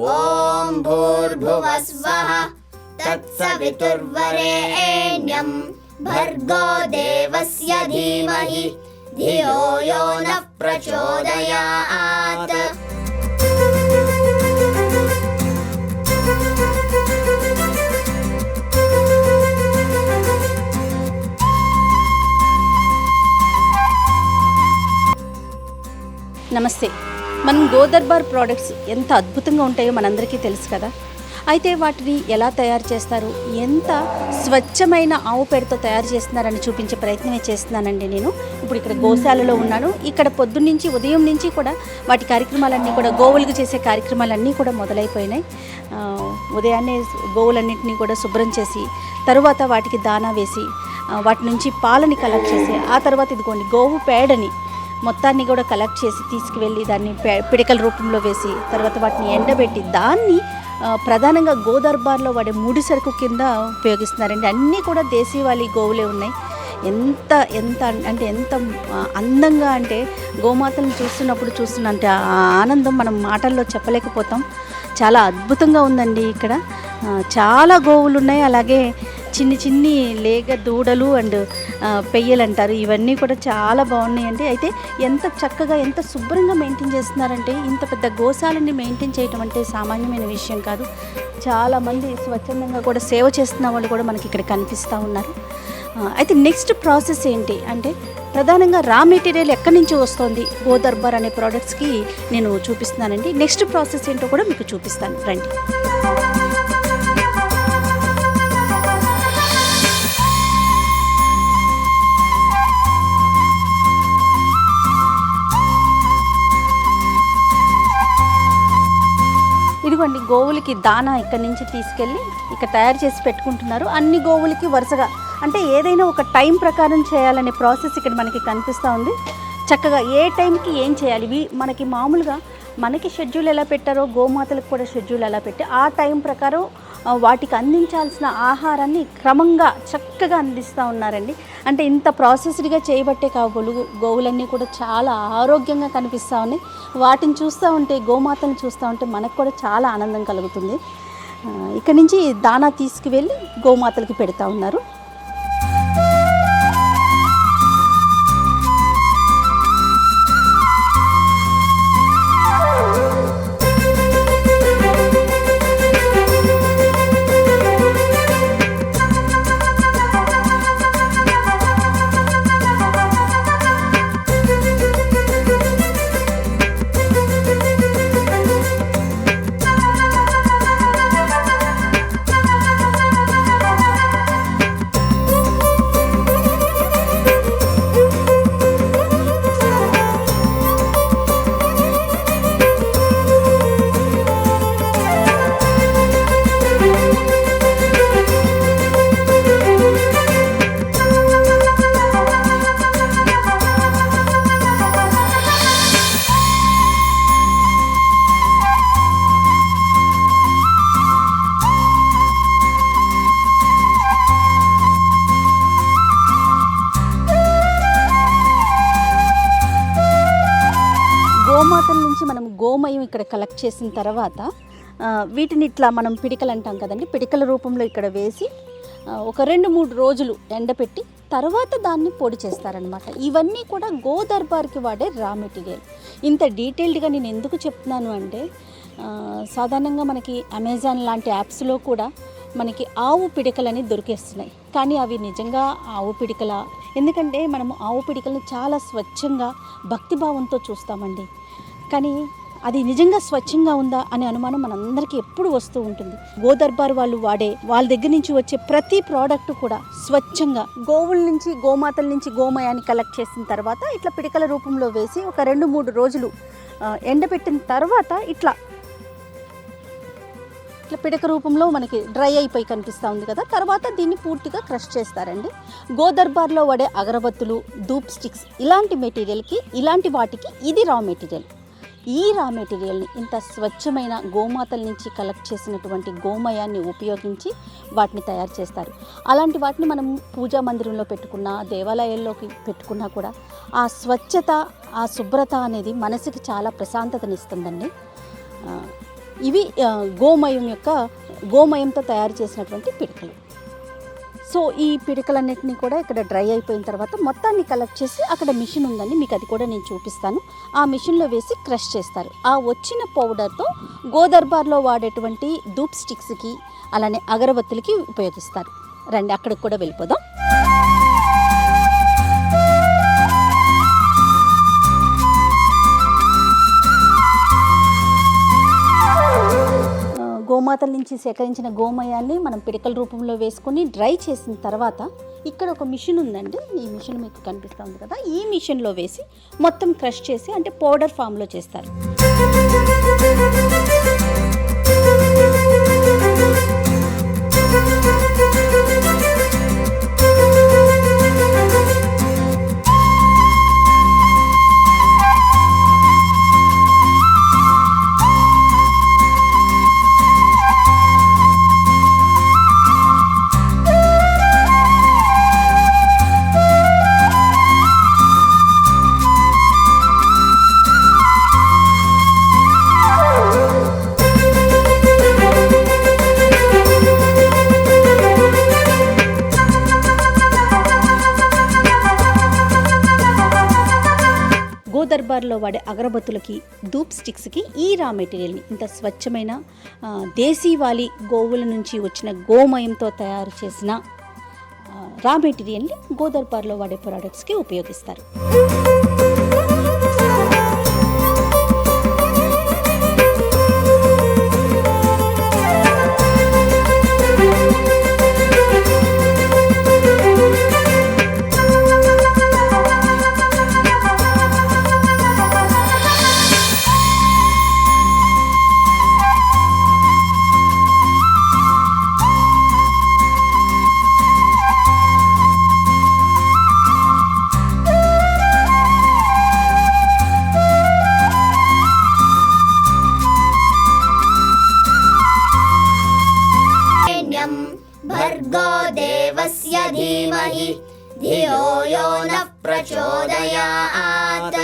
ఓం భూర్భువస్వః తత్సవితుర్వరేణ్యం భర్గో దేవస్య ధీమహి ధియో యో నః ప్రచోదయాత్. నమస్తే. మనం గోదర్బార్ ప్రోడక్ట్స్ ఎంత అద్భుతంగా ఉంటాయో మనందరికీ తెలుసు కదా. అయితే వాటిని ఎలా తయారు చేస్తారు, ఎంత స్వచ్ఛమైన ఆవు పేడతో తయారు చేస్తున్నారని చూపించే ప్రయత్నమే చేస్తున్నానండి. నేను ఇప్పుడు ఇక్కడ గోశాలలో ఉన్నాను. ఇక్కడ పొద్దున్నుంచి ఉదయం నుంచి కూడా వాటి కార్యక్రమాలన్నీ కూడా గోవులకు చేసే కార్యక్రమాలన్నీ కూడా మొదలైపోయినాయి. ఉదయాన్నే గోవులన్నింటినీ కూడా శుభ్రం చేసి తరువాత వాటికి దానా వేసి వాటి నుంచి పాలని కలెక్ట్ చేసి ఆ తర్వాత ఇదిగోండి గోవు పేడని మొత్తాన్ని కూడా కలెక్ట్ చేసి తీసుకువెళ్ళి దాన్ని పిడకల రూపంలో వేసి తర్వాత వాటిని ఎండబెట్టి దాన్ని ప్రధానంగా గోదర్బార్లో వాడే ముడి సరుకు కింద ఉపయోగిస్తున్నారండి. అన్నీ కూడా దేశీవాళీ గోవులే ఉన్నాయి. ఎంత ఎంత అంటే ఎంత అందంగా అంటే గోమాతలను చూస్తున్నంటే ఆ ఆనందం మనం మాటల్లో చెప్పలేకపోతాం. చాలా అద్భుతంగా ఉందండి. ఇక్కడ చాలా గోవులు ఉన్నాయి. అలాగే చిన్ని లేగ దూడలు అండ్ పెయ్యలు అంటారు, ఇవన్నీ కూడా చాలా బాగున్నాయండి. అయితే ఎంత చక్కగా ఎంత శుభ్రంగా మెయింటైన్ చేస్తున్నారంటే, ఇంత పెద్ద గోశాలని మెయింటైన్ చేయటం అంటే సామాన్యమైన విషయం కాదు. చాలామంది స్వచ్ఛందంగా కూడా సేవ చేస్తున్న వాళ్ళు కూడా మనకి ఇక్కడ కనిపిస్తూ ఉన్నారు. అయితే నెక్స్ట్ ప్రాసెస్ ఏంటి అంటే, ప్రధానంగా రా మెటీరియల్ ఎక్కడి నుంచి వస్తుంది గోదర్బార్ అనే ప్రోడక్ట్స్కి నేను చూపిస్తున్నానండి. నెక్స్ట్ ప్రాసెస్ ఏంటో కూడా మీకు చూపిస్తాను, రండి. ఇదిగోండి గోవులకి దానా ఇక్కడి నుంచి తీసుకెళ్ళి ఇక్కడ తయారు చేసి పెట్టుకుంటున్నారు. అన్ని గోవులకి వరుసగా అంటే ఏదైనా ఒక టైం ప్రకారం చేయాలనే ప్రాసెస్ ఇక్కడ మనకి కనిపిస్తూ ఉంది. చక్కగా ఏ టైంకి ఏం చేయాలి, మనకి మామూలుగా మనకి షెడ్యూల్ ఎలా పెట్టారో గోమాతలకు కూడా షెడ్యూల్ ఎలా పెట్టి ఆ టైం ప్రకారం వాటికి అందించాల్సిన ఆహారాన్ని క్రమంగా చక్కగా అందిస్తూ ఉన్నారండి. అంటే ఇంత ప్రాసెస్డ్గా చేయబట్టే గోవులన్నీ కూడా చాలా ఆరోగ్యంగా కనిపిస్తూ ఉన్నాయి. వాటిని చూస్తూ ఉంటే, గోమాతను చూస్తూ ఉంటే మనకు కూడా చాలా ఆనందం కలుగుతుంది. ఇక్కడి నుంచి దానా తీసుకువెళ్ళి గోమాతలకి పెడతా ఉన్నారు. గోమాతల నుంచి మనం గోమయం ఇక్కడ కలెక్ట్ చేసిన తర్వాత వీటిని ఇట్లా మనం పిడికలు అంటాం కదండి, పిడికల రూపంలో ఇక్కడ వేసి ఒక 2-3 రోజులు ఎండపెట్టి తర్వాత దాన్ని పొడి చేస్తారనమాట. ఇవన్నీ కూడా గోదర్బార్కి వాడే రా మెటీరియల్. ఇంత డీటెయిల్డ్గా నేను ఎందుకు చెప్తున్నాను అంటే, సాధారణంగా మనకి అమెజాన్ లాంటి యాప్స్లో కూడా మనకి ఆవు పిడికలని దొరికేస్తున్నాయి. కానీ అవి నిజంగా ఆవు పిడికల? ఎందుకంటే మనము ఆవు పిడికలను చాలా స్వచ్ఛంగా భక్తిభావంతో చూస్తామండి. కానీ అది నిజంగా స్వచ్ఛంగా ఉందా అనే అనుమానం మనందరికీ ఎప్పుడు వస్తూ ఉంటుంది. గోదర్బార్ వాళ్ళు వాడే వాళ్ళ దగ్గర నుంచి వచ్చే ప్రతి ప్రోడక్ట్ కూడా స్వచ్ఛంగా గోవుల నుంచి, గోమాతల నుంచి గోమయాన్ని కలెక్ట్ చేసిన తర్వాత ఇట్లా పిడికల రూపంలో వేసి ఒక 2-3 రోజులు ఎండబెట్టిన తర్వాత ఇట్లా పిడక రూపంలో మనకి డ్రై అయిపోయి కనిపిస్తూ ఉంది కదా. తర్వాత దీన్ని పూర్తిగా క్రష్ చేస్తారండి. గోదర్బార్లో వాడే అగరబత్తులు, ధూప్ స్టిక్స్ ఇలాంటి మెటీరియల్కి, ఇలాంటి వాటికి ఇది రా మెటీరియల్. ఈ రా మెటీరియల్ని ఇంత స్వచ్ఛమైన గోమాతల నుంచి కలెక్ట్ చేసినటువంటి గోమయాన్ని ఉపయోగించి వాటిని తయారు చేస్తారు. అలాంటి వాటిని మనం పూజా మందిరంలో పెట్టుకున్నా, దేవాలయాల్లోకి పెట్టుకున్నా కూడా ఆ స్వచ్ఛత, ఆ శుభ్రత అనేది మనసుకి చాలా ప్రశాంతతనిస్తుందండి. ఇవి గోమయంతో తయారు చేసినటువంటి పిడకలు. సో ఈ పిడకలన్నిటినీ కూడా ఇక్కడ డ్రై అయిపోయిన తర్వాత మొత్తాన్ని కలెక్ట్ చేసి అక్కడ మిషన్ ఉందండి, మీకు అది కూడా నేను చూపిస్తాను. ఆ మిషన్లో వేసి క్రష్ చేస్తారు. ఆ వచ్చిన పౌడర్తో గోదర్బార్లో వాడేటువంటి ధూప్ స్టిక్స్కి అలానే అగరబత్తులకి ఉపయోగిస్తారు. రండి అక్కడికి కూడా వెళ్ళిపోదాం. గోమాతల నుంచి సేకరించిన గోమయాన్ని మనం పిడకల రూపంలో వేసుకొని డ్రై చేసిన తర్వాత ఇక్కడ ఒక మిషన్ ఉందండి, ఈ మిషన్ మీకు కనిపిస్తుంది కదా, ఈ మిషన్లో వేసి మొత్తం క్రష్ చేసి అంటే పౌడర్ ఫామ్లో చేస్తారు. గోదర్బార్లో వాడే అగరబత్తులకి ధూప్ స్టిక్స్కి ఈ రా మెటీరియల్ని ఇంత స్వచ్ఛమైన దేశీవాలి గోవుల నుంచి వచ్చిన గోమయంతో తయారు చేసిన రా మెటీరియల్ని గోదర్బార్లో వాడే ప్రోడక్ట్స్కి ఉపయోగిస్తారు. भर्गो देवस्य धीमहि धियो यो नः प्रचोदयात्।